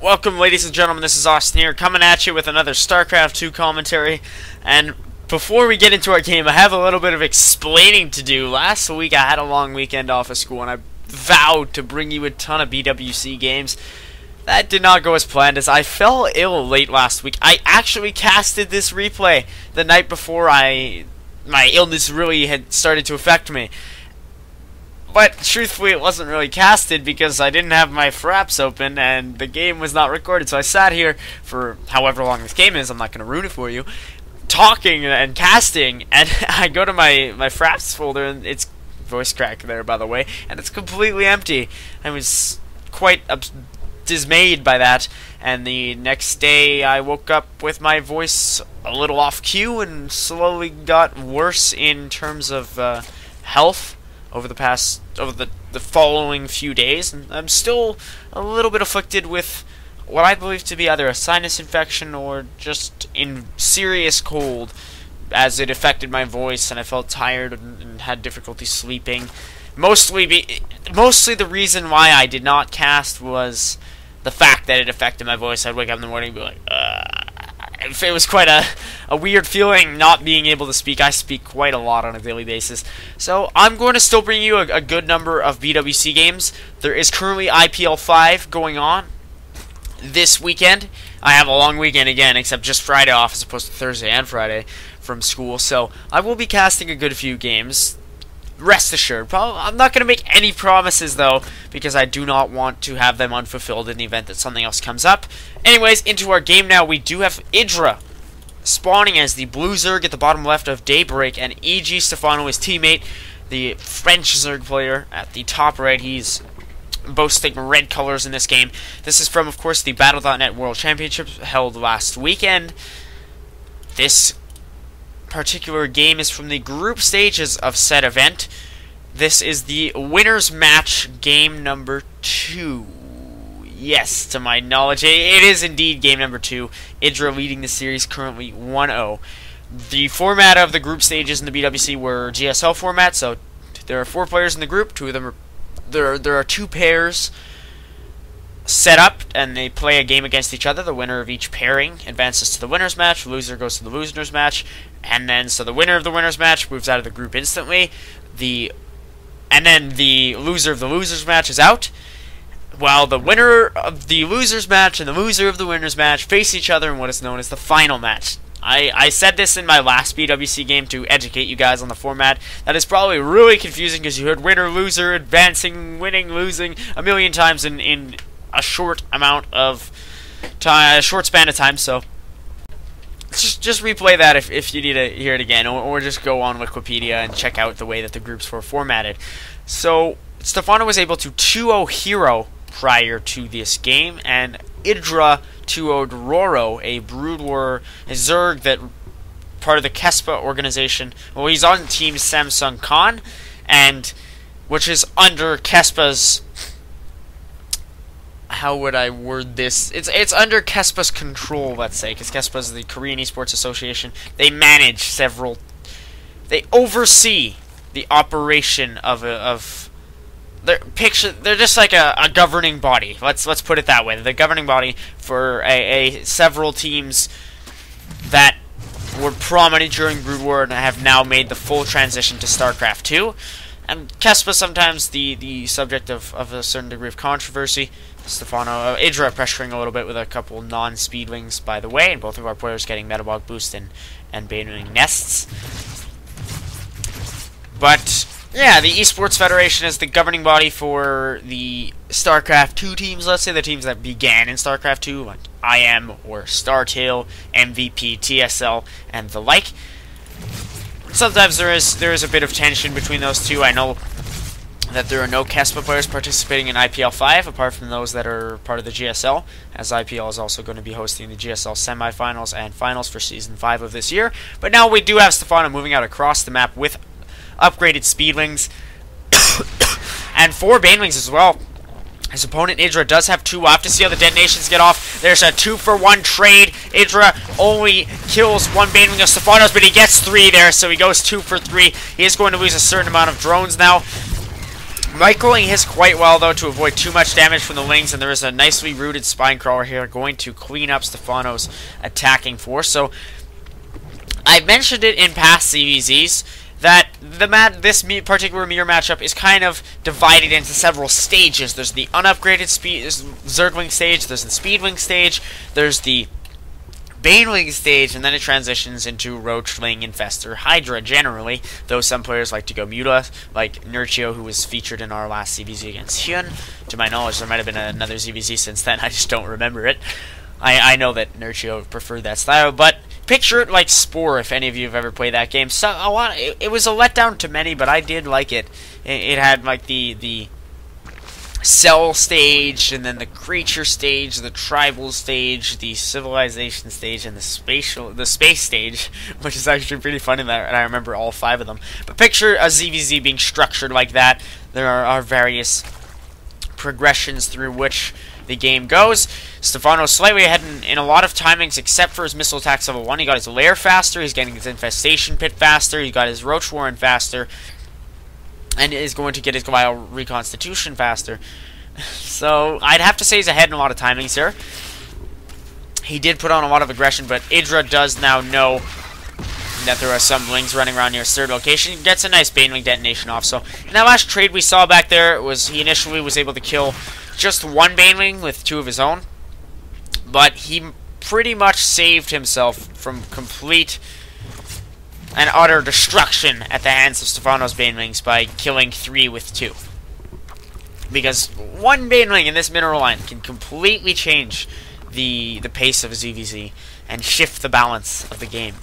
Welcome, ladies and gentlemen, this is Austin here, coming at you with another StarCraft 2 commentary. And before we get into our game, I have a little bit of explaining to do. Last week I had a long weekend off of school, and I vowed to bring you a ton of BWC games. That did not go as planned, as I fell ill late last week. I actually casted this replay the night before my illness really had started to affect me. But truthfully, it wasn't really casted because I didn't have my fraps open and the game was not recorded. So I sat here for however long this game is, I'm not going to ruin it for you, talking and casting, and I go to my fraps folder and it's voice crack there, by the way, and it's completely empty. I was quite dismayed by that, and the next day I woke up with my voice a little off cue and slowly got worse in terms of health over the following few days, and I'm still a little bit afflicted with what I believe to be either a sinus infection or just in serious cold, as it affected my voice and I felt tired and had difficulty sleeping. Mostly the reason why I did not cast was the fact that it affected my voice. I'd wake up in the morning and be like, it was quite a weird feeling not being able to speak. I speak quite a lot on a daily basis. So I'm going to still bring you a good number of BWC games. There is currently IPL 5 going on this weekend. I have a long weekend again, except just Friday off as opposed to Thursday and Friday from school. So I will be casting a good few games. Rest assured. I'm not going to make any promises, though, because I do not want to have them unfulfilled in the event that something else comes up. Anyways, into our game now. We do have IdrA spawning as the blue Zerg at the bottom left of Daybreak, and E.G. Stephano, his teammate, the French Zerg player, at the top right. He's boasting red colors in this game. This is from, of course, the Battle.net World Championships held last weekend. This particular game is from the group stages of said event. This is the winners match game number 2. Yes, to my knowledge, it is indeed game number 2. IdrA leading the series currently 1-0. The format of the group stages in the BWC were GSL format, so there are 4 players in the group. 2 of them are there are 2 pairs set up, and they play a game against each other. The winner of each pairing advances to the winners match. The loser goes to the losers match, and then so the winner of the winners match moves out of the group instantly. And then the loser of the losers match is out, while the winner of the losers match and the loser of the winners match face each other in what is known as the final match. I said this in my last BWC game to educate you guys on the format. That is probably really confusing because you heard winner, loser, advancing, winning, losing a million times in a short amount of time, a short span of time. So just replay that if you need to hear it again, or just go on Wikipedia and check out the way that the groups were formatted. So Stephano was able to 2-0 Hero prior to this game, and IdrA 2-0'd RorO, a Brood War, a Zerg that part of the Kespa organization. Well, he's on Team Samsung Khan, and which is under Kespa's, how would I word this? It's under Kespa's control, let's say, because Kespa's the Korean Esports Association. They manage they oversee the operation of they're just like a governing body. Let's put it that way. The governing body for several teams that were prominent during Brood War and have now made the full transition to StarCraft 2. And Kespa sometimes the subject of a certain degree of controversy. Stephano, IdrA pressuring a little bit with a couple non-speedlings, by the way, and both of our players getting metabolic boost and baiting nests. But yeah, the Esports Federation is the governing body for the StarCraft 2 teams, let's say, the teams that began in StarCraft 2, like IM or StarTale, MVP, TSL, and the like. Sometimes there is a bit of tension between those two. I know that there are no Kespa players participating in IPL 5, apart from those that are part of the GSL, as IPL is also going to be hosting the GSL semifinals and finals for Season 5 of this year. But now we do have Stephano moving out across the map with upgraded speedlings and 4 banelings as well. His opponent IdrA does have 2. We'll have to see how the detonations get off. There's a 2-for-1 trade. IdrA only kills 1 baneling of Stephano's, but he gets 3 there, so he goes 2 for 3. He is going to lose a certain amount of drones now. Microing his quite well, though, to avoid too much damage from the Lings, and there is a nicely rooted Spine Crawler here going to clean up Stephano's attacking force. So, I mentioned it in past ZvZs that this particular mirror matchup is kind of divided into several stages. There's the unupgraded Zergling stage, there's the Speedwing stage, there's the Baneling stage, and then it transitions into Roachling, Infestor, Hydra generally, though some players like to go Muta, like Nurchio, who was featured in our last ZvZ against Hyun. To my knowledge, there might have been another ZvZ since then, I just don't remember it. I know that Nurchio preferred that style, but picture it like Spore, if any of you have ever played that game. So it was a letdown to many, but I did like it. It had like the Cell stage, and then the Creature stage, the Tribal stage, the Civilization stage, and the Space stage, which is actually pretty funny, and I remember all 5 of them. But picture a ZvZ being structured like that. There are various progressions through which the game goes. Stephano's slightly ahead in a lot of timings, except for his missile attacks level 1. He got his lair faster, he's getting his infestation pit faster, he got his Roach Warren faster, and is going to get his Goliath Reconstitution faster. So, I'd have to say he's ahead in a lot of timings here. He did put on a lot of aggression, but IdrA does now know that there are some Lings running around near his third location. He gets a nice Baneling detonation off. So, in that last trade we saw back there, he initially was able to kill just 1 Baneling with 2 of his own. But he pretty much saved himself from complete and utter destruction at the hands of Stephano's Banelings by killing 3 with 2. Because 1 Baneling in this mineral line can completely change the pace of a ZvZ and shift the balance of the game.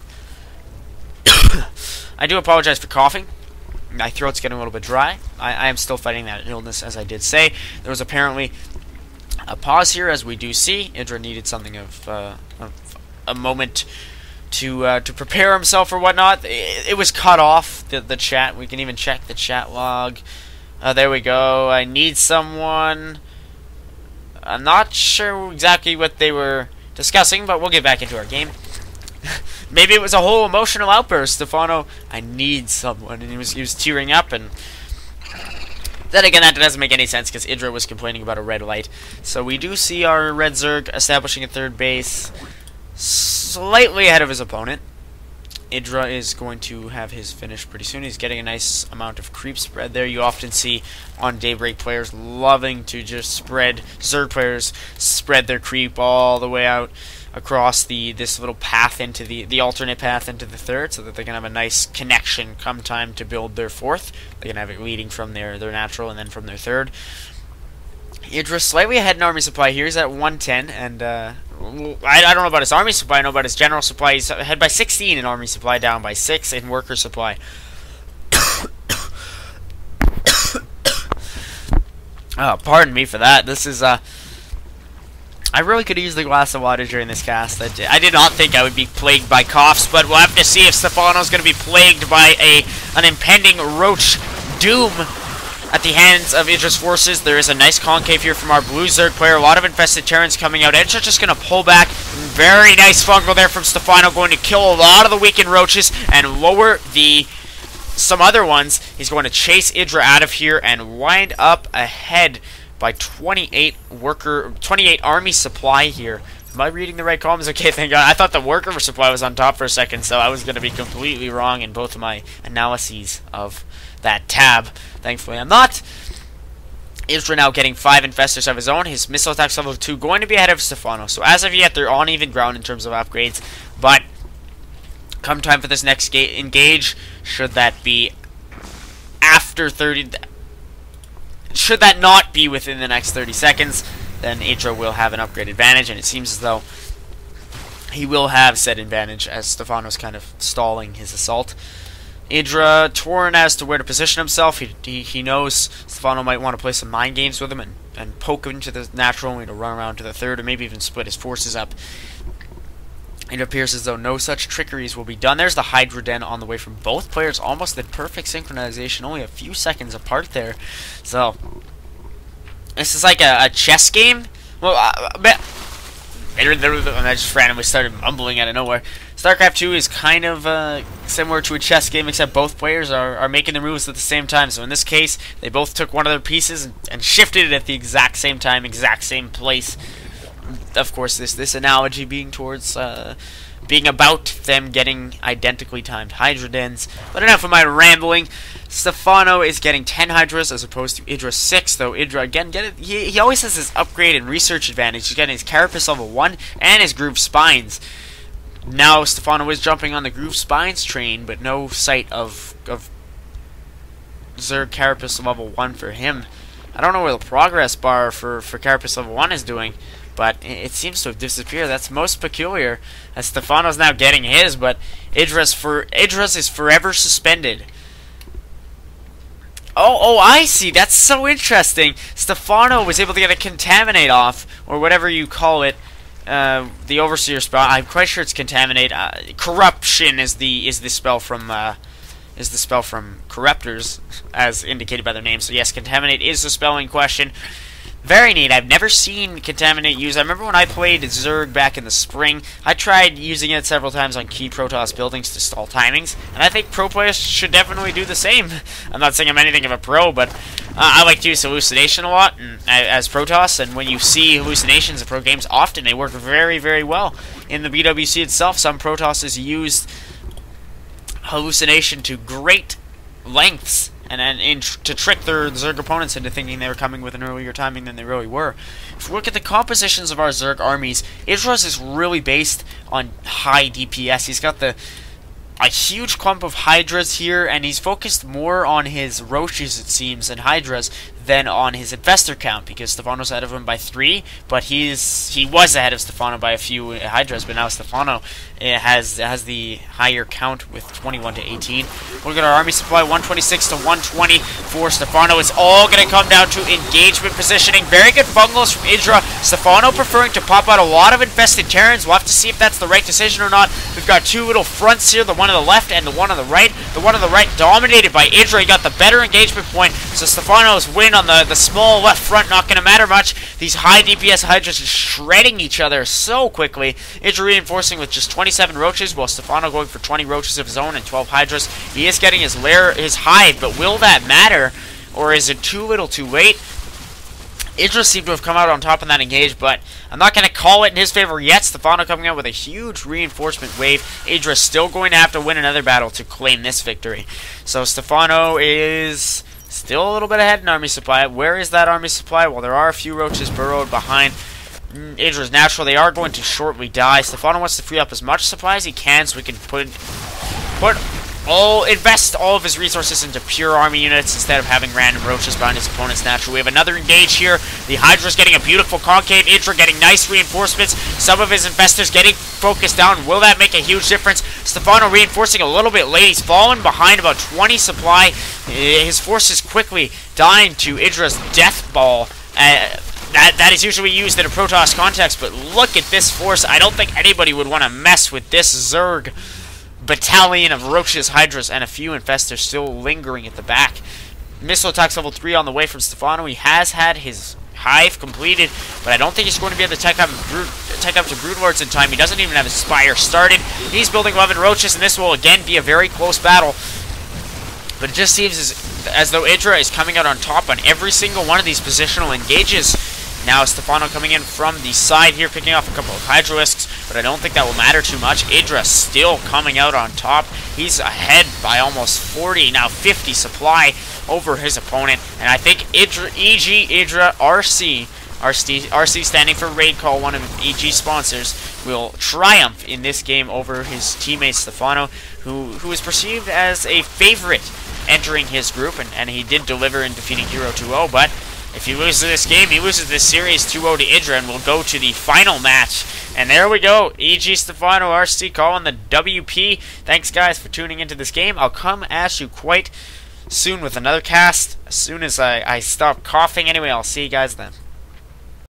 I do apologize for coughing. My throat's getting a little bit dry. I am still fighting that illness, as I did say. There was apparently a pause here, as we do see. IdrA needed something of a moment to prepare himself or whatnot. It was cut off, the chat. We can even check the chat log. There we go. I need someone. I'm not sure exactly what they were discussing, but we'll get back into our game. Maybe it was a whole emotional outburst. Stephano, I need someone, and he was tearing up, and then again, that doesn't make any sense because IdrA was complaining about a red light. So we do see our red Zerg establishing a third base, slightly ahead of his opponent. IdrA is going to have his finish pretty soon. He's getting a nice amount of creep spread there. You often see on Daybreak players loving to just spread, Zerg players spread their creep all the way out across this little path into the alternate path into the third, so that they can have a nice connection come time to build their fourth. They can have it leading from their natural and then from their third. IdrA slightly ahead in army supply here. He's at 110, and I don't know about his army supply. I know about his general supply. He's ahead by 16 in army supply, down by 6 in worker supply. Oh, pardon me for that. This is I really could use the glass of water during this cast. I did not think I would be plagued by coughs, but we'll have to see if Stephano's going to be plagued by an impending Roach Doom at the hands of IdrA's forces. There is a nice concave here from our blue Zerg player. A lot of infested Terrans coming out. IdrA just going to pull back. Very nice fungal there from Stephano, going to kill a lot of the weakened Roaches and lower some other ones. He's going to chase IdrA out of here and wind up ahead by 28 army supply here. Am I reading the right columns? Okay, thank God. I thought the worker supply was on top for a second, so I was going to be completely wrong in both of my analyses of that tab. Thankfully, I'm not. IdrA now getting 5 infestors of his own. His missile attacks level 2 going to be ahead of Stephano. So as of yet, they're on even ground in terms of upgrades. But come time for this next engage, should that be after 30... Should that not be within the next 30 seconds, then IdrA will have an upgrade advantage, and it seems as though he will have said advantage as Stephano's kind of stalling his assault. IdrA torn as to where to position himself. He knows Stephano might want to play some mind games with him and poke him to the natural and to run around to the third, or maybe even split his forces up. It appears as though no such trickeries will be done. There's the Hydra Den on the way from both players, almost in perfect synchronization, only a few seconds apart there. So, this is like a chess game. Well, and I just randomly started mumbling out of nowhere. StarCraft 2 is kind of similar to a chess game, except both players are making the moves at the same time. So in this case, they both took one of their pieces and shifted it at the exact same time, exact same place. Of course, this analogy being towards being about them getting identically timed Hydra dens. But enough of my rambling. Stephano is getting 10 Hydras as opposed to IdrA 6, though IdrA, again, he always has this upgrade and research advantage. He's getting his Carapace level 1 and his Groove Spines. Now Stephano is jumping on the Groove Spines train, but no sight of Zerg Carapace level 1 for him. I don't know where the progress bar for Carapace level 1 is doing, but it seems to have disappeared. That's most peculiar, as Stephano's now getting his, but IdrA's is forever suspended. Oh, I see. That's so interesting. Stephano was able to get a Contaminate off, or whatever you call it, the Overseer spell. I'm quite sure it's Contaminate. Corruption is the spell from Corruptors, as indicated by their name. So yes, Contaminate is the spell in question. Very neat. I've never seen Contaminate used. I remember when I played Zerg back in the spring, I tried using it several times on key Protoss buildings to stall timings, and I think pro players should definitely do the same. I'm not saying I'm anything of a pro, but I like to use Hallucination a lot as Protoss, and when you see hallucinations in pro games, often they work very, very well. In the BWC itself, some Protosses used Hallucination to great lengths, and to trick their Zerg opponents into thinking they were coming with an earlier timing than they really were. If we look at the compositions of our Zerg armies, IdrA's is really based on high DPS. He's got a huge clump of Hydras here, and he's focused more on his Roaches, it seems, and Hydras than on his Infestor count, because Stephano's ahead of him by 3, but he was ahead of Stephano by a few Hydras, but now Stephano has the higher count with 21 to 18. Look at our army supply, 126 to 120 for Stephano. It's all going to come down to engagement positioning. Very good bungalows from IdrA. Stephano preferring to pop out a lot of infested Terrans. We'll have to see if that's the right decision or not. We've got two little fronts here, the one on the left and the one on the right. The one on the right dominated by IdrA. He got the better engagement point, so Stephano's win on the small left front not going to matter much. These high DPS Hydras are shredding each other so quickly. IdrA reinforcing with just 27 Roaches, while Stephano going for 20 Roaches of his own and 12 Hydras. He is getting his hive, but will that matter? Or is it too little too late? IdrA seemed to have come out on top in that engage, but I'm not going to call it in his favor yet. Stephano coming out with a huge reinforcement wave. IdrA still going to have to win another battle to claim this victory. So Stephano is still a little bit ahead in army supply. Where is that army supply? Well, there are a few Roaches burrowed behind IdrA's natural. They are going to shortly die. Stephano wants to free up as much supply as he can so we can invest all of his resources into pure army units instead of having random Roaches behind his opponent's natural. We have another engage here. The Hydra's getting a beautiful concave. IdrA getting nice reinforcements. Some of his investors getting focused down. Will that make a huge difference? Stephano reinforcing a little bit late. He's fallen behind about 20 supply. His forces quickly dying to IdrA's death ball. That is usually used in a Protoss context, but look at this force. I don't think anybody would want to mess with this Zerg battalion of Roaches, Hydras, and a few Infestors still lingering at the back. Missile attacks level 3 on the way from Stephano. He has had his hive completed, but I don't think he's going to be able to tech up to Broodlords in time. He doesn't even have his Spire started. He's building 11 Roaches, and this will again be a very close battle. But it just seems as though IdrA is coming out on top on every single one of these positional engages. Now Stephano coming in from the side here, picking off a couple of Hydralisks, but I don't think that will matter too much. IdrA still coming out on top. He's ahead by almost 40, now 50 supply over his opponent. And I think IdrA, RC standing for Raid Call, one of EG sponsors, will triumph in this game over his teammate Stephano, who is perceived as a favorite entering his group, and he did deliver in defeating Hero 2-0, but if he loses this game, he loses this series 2-0 to IdrA and will go to the final match. And there we go. EG Stephano, RC calling the WP. Thanks, guys, for tuning into this game. I'll come at you quite soon with another cast as soon as I stop coughing. Anyway, I'll see you guys then.